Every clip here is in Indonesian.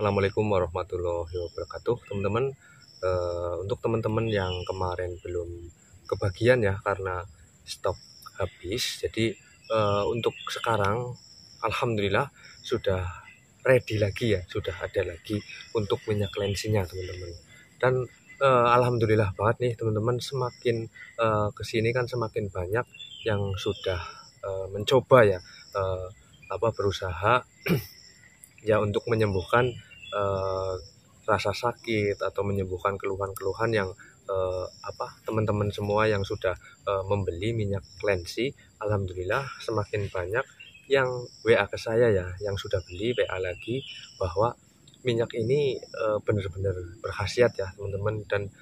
Assalamualaikum warahmatullahi wabarakatuh, teman-teman. Untuk teman-teman yang kemarin belum kebagian ya karena stok habis, jadi untuk sekarang alhamdulillah sudah ready lagi ya, sudah ada lagi untuk minyak lensinya teman-teman. Dan alhamdulillah banget nih teman-teman, semakin kesini kan semakin banyak yang sudah mencoba ya, berusaha ya untuk menyembuhkan rasa sakit atau menyembuhkan keluhan-keluhan yang teman-teman semua yang sudah membeli minyak lensi. Alhamdulillah semakin banyak yang WA ke saya ya, yang sudah beli WA lagi bahwa minyak ini benar-benar berkhasiat ya teman-teman. Dan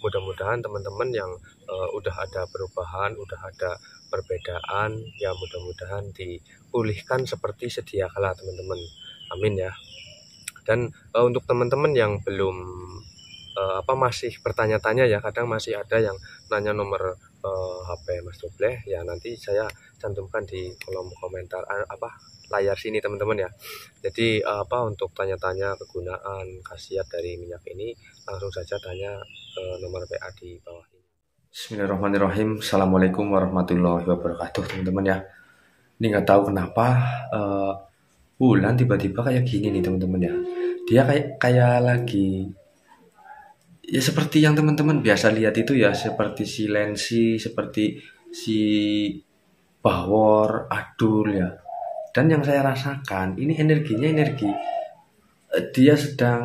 mudah-mudahan teman-teman yang udah ada perubahan, udah ada perbedaan ya, mudah-mudahan dipulihkan seperti sedia kala teman-teman, amin ya. Dan untuk teman-teman yang belum masih bertanya-tanya ya, kadang masih ada yang nanya nomor HP Mas Dobleh ya, nanti saya cantumkan di kolom komentar layar sini teman-teman ya. Jadi untuk tanya-tanya kegunaan khasiat dari minyak ini, langsung saja tanya nomor WA di bawah ini. Bismillahirrahmanirrahim. Assalamualaikum warahmatullahi wabarakatuh teman-teman ya. Ini nggak tahu kenapa bulan tiba-tiba kayak gini nih teman-teman ya. Dia kayak lagi ya seperti yang teman-teman biasa lihat itu ya, seperti si lensi, seperti si Bawor, Adul ya. Dan yang saya rasakan ini energinya dia sedang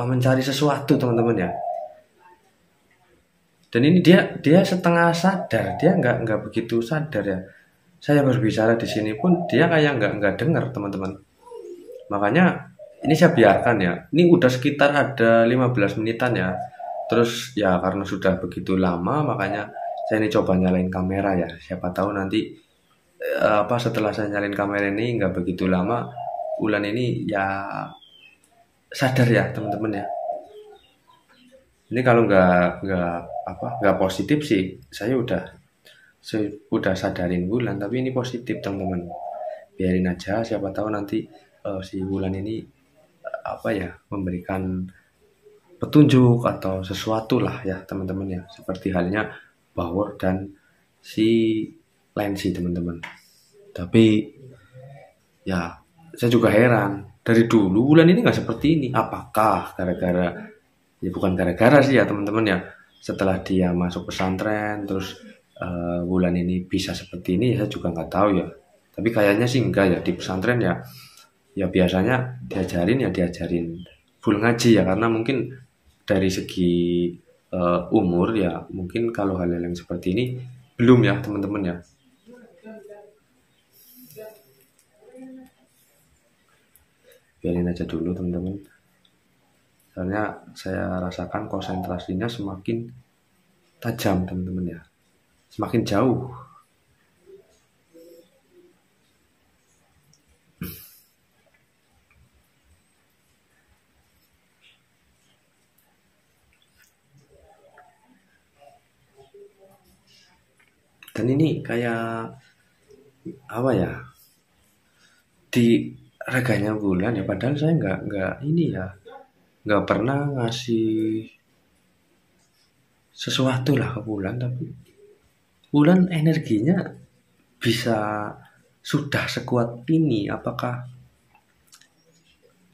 mencari sesuatu teman-teman ya. Dan ini dia setengah sadar, dia nggak begitu sadar ya. Saya berbicara di sini pun dia kayak nggak dengar teman-teman. Makanya ini saya biarkan ya. Ini udah sekitar ada 15 menitan ya. Terus ya karena sudah begitu lama, makanya saya ini coba nyalain kamera ya. Siapa tahu nanti setelah saya nyalain kamera ini nggak begitu lama, Ulan ini ya sadar ya teman-teman ya. Ini kalau nggak positif sih, saya udah sadarin Bulan, tapi ini positif teman-teman. Biarin aja, siapa tahu nanti si Bulan ini memberikan petunjuk atau sesuatu lah ya teman-teman ya, seperti halnya Bawor dan si lensi teman-teman. Tapi ya saya juga heran, dari dulu Bulan ini nggak seperti ini. Apakah ya bukan gara-gara sih ya teman-teman ya, setelah dia masuk pesantren terus Bulan ini bisa seperti ini, saya juga nggak tahu ya. Tapi kayaknya sih enggak ya, di pesantren ya biasanya diajarin full ngaji ya, karena mungkin dari segi umur ya, mungkin kalau hal-hal yang seperti ini belum ya teman-teman ya. Biarin aja dulu teman-teman, soalnya saya rasakan konsentrasinya semakin tajam teman-teman ya, semakin jauh. Dan ini kayak apa ya, di raganya Bulan ya, padahal saya nggak pernah ngasih sesuatu lah ke Bulan, tapi Bulan energinya bisa sudah sekuat ini. Apakah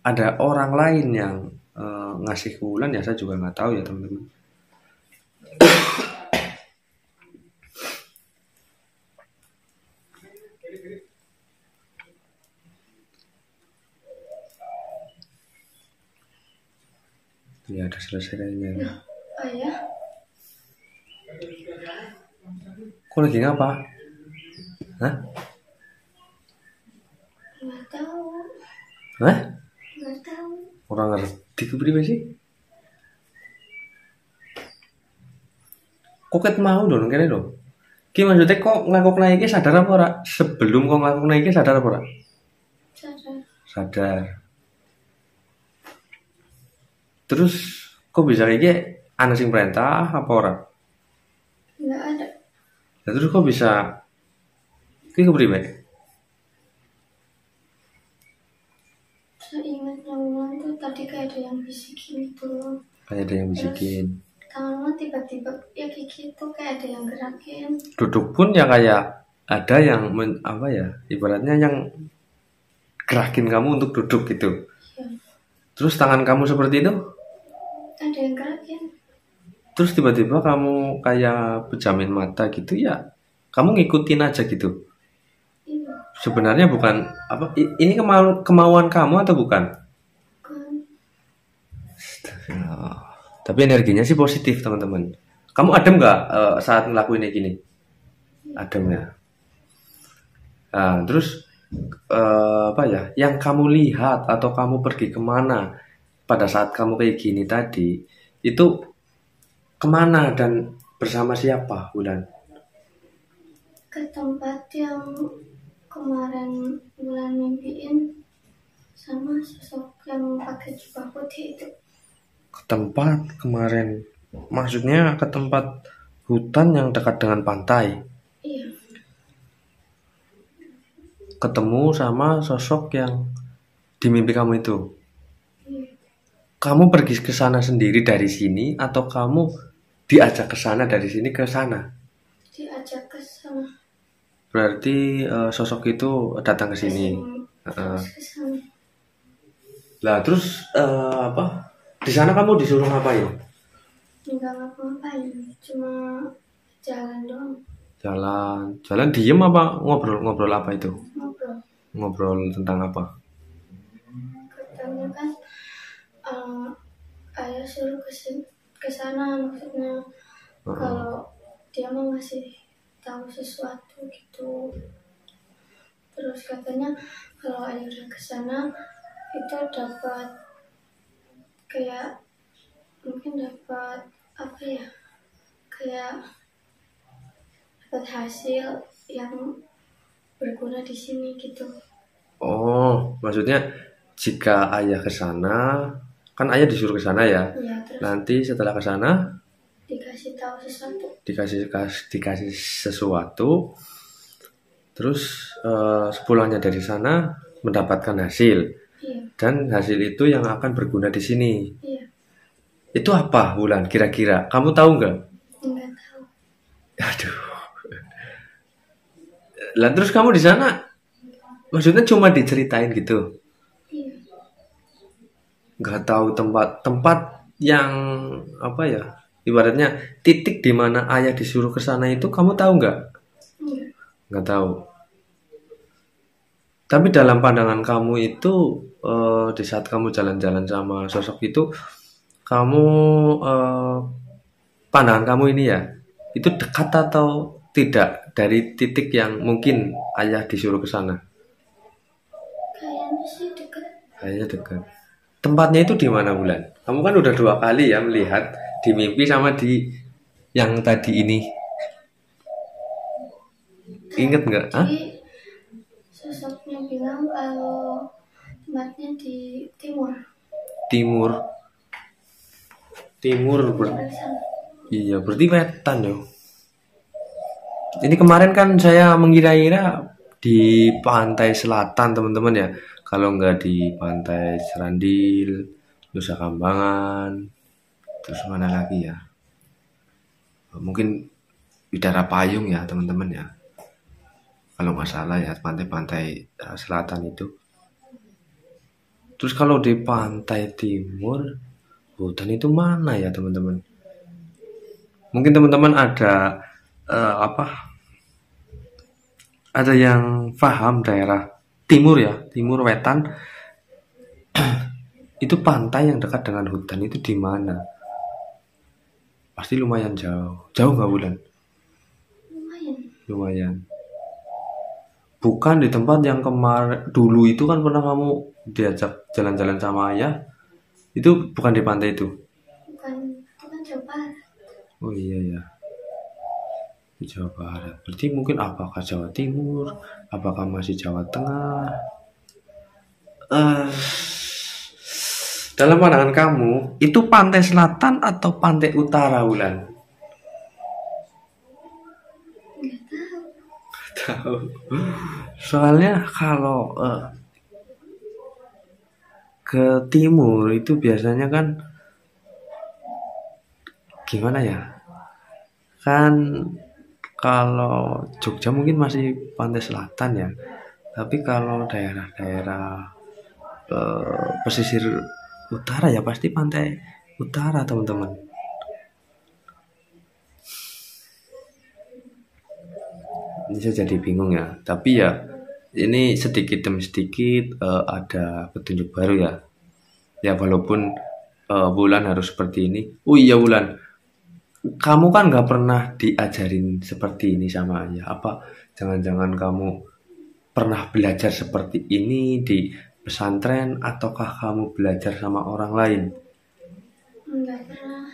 ada orang lain yang ngasih ke Bulan ya, saya juga nggak tahu ya teman-teman. Ya udah selesai kayaknya. Ayah. Kok lagi ngapa? Hah? Nggak tahu. Hah? Nggak tahu. Orang ngerti ke pribadi sih? Kok ket mau dong kene lho. Ki maksudnya kok ngelakuin iki sadar apa ora? Sebelum kok ngelakuin iki sadar apa ora? Sadar. Terus kok bisa kayak ana sing perintah apa ora? Enggak ada. Ya, terus kok bisa ki kepriwe? Seingatnya Wulan tuh tadi kayak ada yang bisikin gitu loh. Kayak ada yang bisikin. Tangan Wulan tiba-tiba ya kayak gitu, kayak ada yang gerakin. Duduk pun ya kayak ada yang apa ya, ibaratnya yang gerakin kamu untuk duduk gitu. Ya, Terus tangan kamu seperti itu, ada yang gerakin. terus tiba-tiba kamu kayak pejamin mata gitu ya, kamu ngikutin aja gitu. Iya, Sebenarnya bukan apa, ini kemauan kamu atau bukan? kan. Ya, tapi energinya sih positif teman-teman. Kamu adem nggak saat ngelakuin kayak gini? Adem ya. Nah, terus apa ya? Yang kamu lihat atau kamu pergi kemana pada saat kamu kayak gini tadi, itu kemana dan bersama siapa, Wulan? Ke tempat yang kemarin Wulan mimpiin sama sosok yang pakai jubah putih itu. Ke tempat kemarin, maksudnya ke tempat hutan yang dekat dengan pantai. Iya, Ketemu sama sosok yang di mimpi kamu itu. iya. Kamu pergi ke sana sendiri dari sini atau kamu diajak ke sana dari sini ke sana? Diajak ke sana. Berarti sosok itu datang ke sini. Terus ke sana. Lah terus apa? Di sana kamu disuruh ngapain? Enggak ngapa-ngapain, cuma jalan doang, Jalan diem apa ngobrol apa itu? ngobrol. Ngobrol tentang apa? Katanya kan ayah suruh ke sana, maksudnya kalau dia mau ngasih tahu sesuatu gitu. Terus katanya kalau ayah udah ke sana itu dapat kayak mungkin dapat apa ya, kayak dapat hasil yang berguna di sini gitu. Oh, maksudnya jika ayah ke sana, kan ayah disuruh ke sana ya. Ya, terus Nanti setelah ke sana dikasih tahu sesuatu. dikasih sesuatu, terus sepulangnya dari sana mendapatkan hasil, Iya, dan hasil itu yang akan berguna di sini. iya, Itu apa, Wulan? Kira-kira kamu tahu nggak? enggak tahu. Aduh. Lah terus kamu di sana, maksudnya cuma diceritain gitu, Iya, nggak tahu tempat yang apa ya? Ibaratnya titik di mana ayah disuruh ke sana itu kamu tahu nggak? iya, Nggak tahu. Tapi dalam pandangan kamu itu di saat kamu jalan-jalan sama sosok itu, kamu pandangan kamu ini ya, itu dekat atau tidak dari titik yang mungkin ayah disuruh ke sana? kayaknya sih deket. Kayaknya dekat. Tempatnya itu di mana, Bulan? Kamu kan udah 2 kali ya melihat di mimpi sama di yang tadi ini. Ingat nggak? Hah? Jadi sosoknya bilang kalau tempatnya di timur. Timur. Timur Dari sana. iya, berarti wetan yo. Ini kemarin kan saya mengira-kira di pantai selatan teman-teman ya. Kalau nggak di pantai Serandil, Nusa Kambangan, terus mana lagi ya? Mungkin Bidara Payung ya teman-teman ya. Kalau nggak salah ya pantai-pantai selatan itu. Terus kalau di pantai timur, hutan itu mana ya teman-teman? Mungkin teman-teman ada apa? Ada yang paham daerah timur ya, timur wetan itu pantai yang dekat dengan hutan itu di mana? Pasti lumayan jauh. Jauh nggak Bulan? Lumayan. Lumayan. Bukan di tempat yang kemarin dulu itu kan pernah kamu diajak jalan-jalan sama ayah. Itu bukan di pantai itu. Bukan Jawa Barat. Oh iya ya. Di Jawa Barat. Berarti mungkin apakah Jawa Timur? Apakah masih Jawa Tengah? Dalam pandangan kamu, itu pantai selatan atau pantai utara, Wulan? Nggak tahu. Tahu. Soalnya kalau ke timur itu biasanya kan gimana ya? Kan kalau Jogja mungkin masih pantai selatan ya. Tapi kalau daerah-daerah pesisir utara ya pasti pantai utara, teman-teman. Ini saya jadi bingung ya. Tapi ya ini sedikit demi sedikit ada petunjuk baru ya. Ya walaupun Wulan harus seperti ini. Oh iya Wulan, kamu kan nggak pernah diajarin seperti ini sama ayah. Apa jangan-jangan kamu pernah belajar seperti ini di pesantren ataukah kamu belajar sama orang lain? Enggak pernah.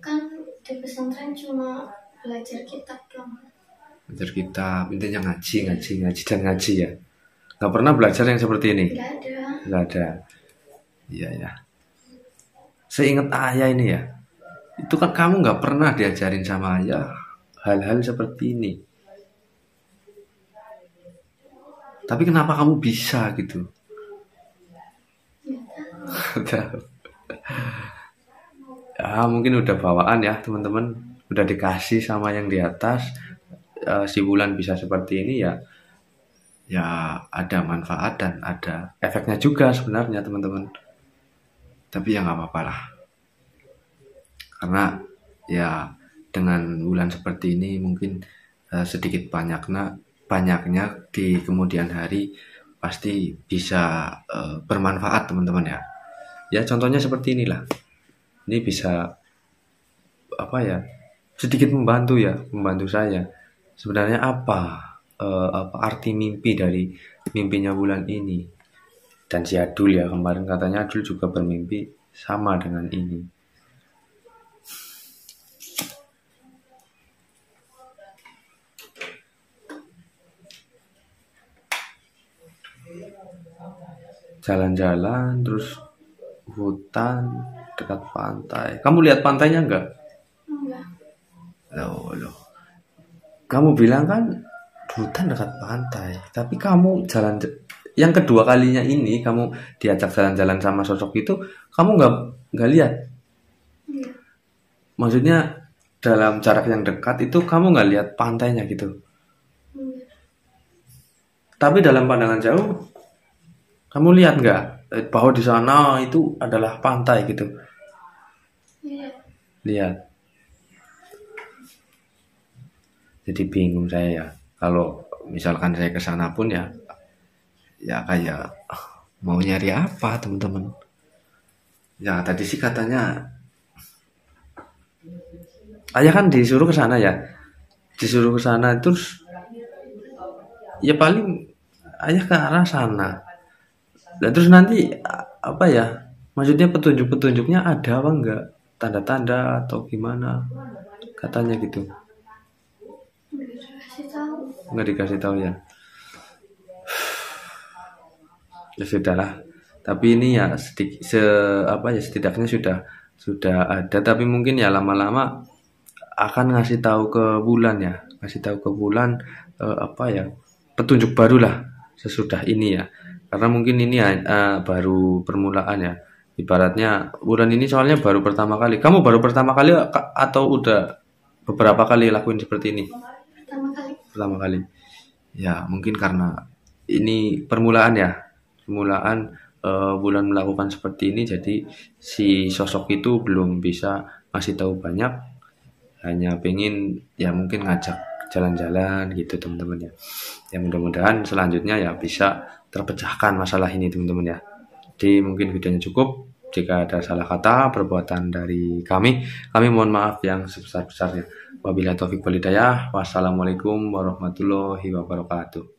Kan di pesantren cuma belajar kitab doang. Belajar kitab, intinya ngaji dan ngaji ya. Nggak pernah belajar yang seperti ini? Enggak ada. Nggak ada. Iya ya. Seingat ayah ini ya, itu kan kamu nggak pernah diajarin sama ayah hal-hal seperti ini. Tapi kenapa kamu bisa gitu? Ya mungkin udah bawaan ya teman-teman, udah dikasih sama yang di atas. Si Wulan bisa seperti ini ya, ya ada manfaat dan ada efeknya juga sebenarnya teman-teman. Tapi ya nggak apa-apa lah, karena ya dengan Wulan seperti ini mungkin sedikit banyaknya di kemudian hari pasti bisa bermanfaat teman-teman ya. Ya contohnya seperti inilah. Ini bisa apa ya, sedikit membantu saya. Sebenarnya apa arti mimpi dari mimpinya Wulan ini. Dan si Adul ya, kemarin katanya Adul juga bermimpi sama dengan ini. Jalan-jalan terus hutan dekat pantai. Kamu lihat pantainya enggak? Enggak. Loh. Kamu bilang kan hutan dekat pantai, tapi kamu jalan yang kedua kalinya ini kamu diajak jalan-jalan sama sosok itu, kamu nggak lihat? Enggak. Maksudnya dalam jarak yang dekat itu kamu nggak lihat pantainya gitu. Enggak. Tapi dalam pandangan jauh kamu lihat nggak bahwa di sana itu adalah pantai gitu? Iya. Lihat. Jadi bingung saya ya. Kalau misalkan saya ke sana pun ya kayak mau nyari apa teman-teman. Ya tadi sih katanya ayah kan disuruh ke sana ya. Disuruh ke sana terus ya paling ayah ke arah sana. Dan terus nanti apa ya? Maksudnya petunjuk-petunjuknya ada apa enggak? Tanda-tanda atau gimana? Katanya gitu. Nggak dikasih tahu ya. Ya sudahlah. Tapi ini ya setidaknya sudah ada. Tapi mungkin ya lama-lama akan ngasih tahu ke Wulan ya. Ngasih tahu ke Wulan petunjuk baru lah sesudah ini ya. Karena mungkin ini baru permulaan ya. Ibaratnya Wulan ini soalnya baru pertama kali. Kamu baru pertama kali atau udah beberapa kali lakuin seperti ini? Pertama kali. Ya mungkin karena ini permulaan ya. Permulaan Wulan melakukan seperti ini, jadi si sosok itu belum bisa ngasih tahu banyak. Hanya pengen ya mungkin ngajak jalan-jalan gitu teman-teman ya. Ya mudah-mudahan selanjutnya ya bisa terpecahkan masalah ini teman-teman ya. Jadi mungkin videonya cukup. Jika ada salah kata perbuatan dari kami mohon maaf yang sebesar-besarnya. Wabillahi taufiq wal hidayah. Wassalamualaikum warahmatullahi wabarakatuh.